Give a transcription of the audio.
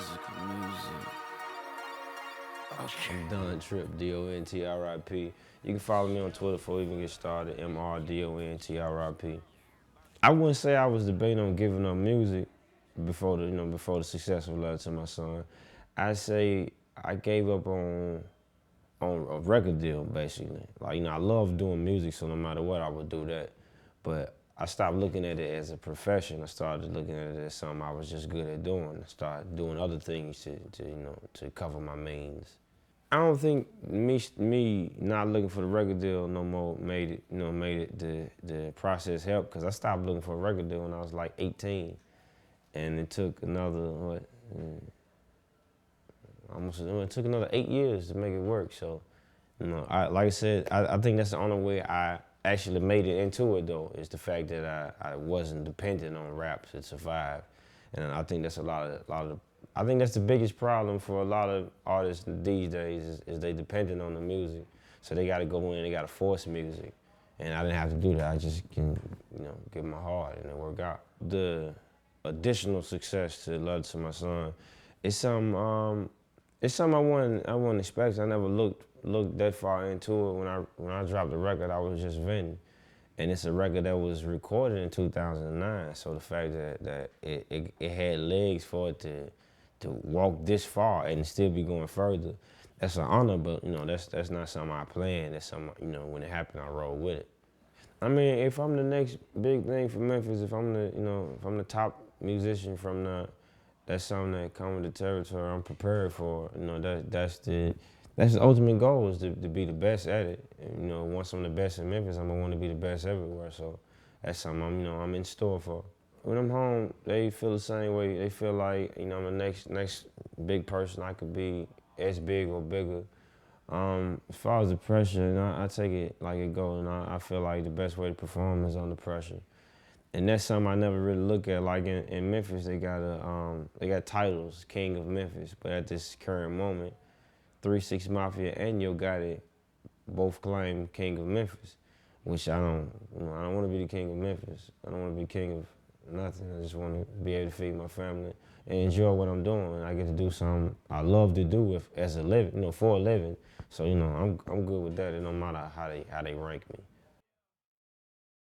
music. Okay. I'm done. Trip, DONTRIP. You can follow me on Twitter before we even get started. MRDONTRIP. I wouldn't say I was debating on giving up music before the successful letter to my son. I say I gave up on a record deal, basically. Like, I love doing music, so no matter what, I would do that. But I stopped looking at it as a profession. I started looking at it as something I was just good at doing. I started doing other things to cover my means. I don't think me not looking for the record deal no more made it the process help, because I stopped looking for a record deal when I was like 18, and it took another it took another 8 years to make it work. So, like I said, I think that's the only way I actually made it into it, though, is the fact that I wasn't dependent on rap to survive. And I think that's I think that's the biggest problem for a lot of artists these days is they dependent on the music. So they gotta go in, they gotta force music. And I didn't have to do that. I just can, give my heart and it work out. The additional success to Love to My Son, it's something I wasn't expecting. I never looked that far into it. When I dropped the record, I was just venting. And it's a record that was recorded in 2009. So the fact that it had legs for it to walk this far and still be going further, that's an honor. But that's not something I planned. That's something when it happened, I rolled with it. I mean, if I'm the next big thing for Memphis, if I'm the top musician that's something that comes with the territory, I'm prepared for. That's the ultimate goal, is to be the best at it. And, once I'm the best in Memphis, I'm gonna want to be the best everywhere. So that's something I'm in store for. When I'm home, they feel the same way. They feel like I'm the next big person I could be, as big or bigger. As far as the pressure, I take it like it goes, and I feel like the best way to perform is under pressure. And that's something I never really look at. Like in Memphis, they got titles, King of Memphis, but at this current moment, 3 6 Mafia and Yo Gotti both claim King of Memphis, which I don't want to be the King of Memphis. I don't want to be king of nothing. I just want to be able to feed my family and enjoy what I'm doing. I get to do something I love to do as a living, for a living. So I'm good with that. It don't matter how they rank me.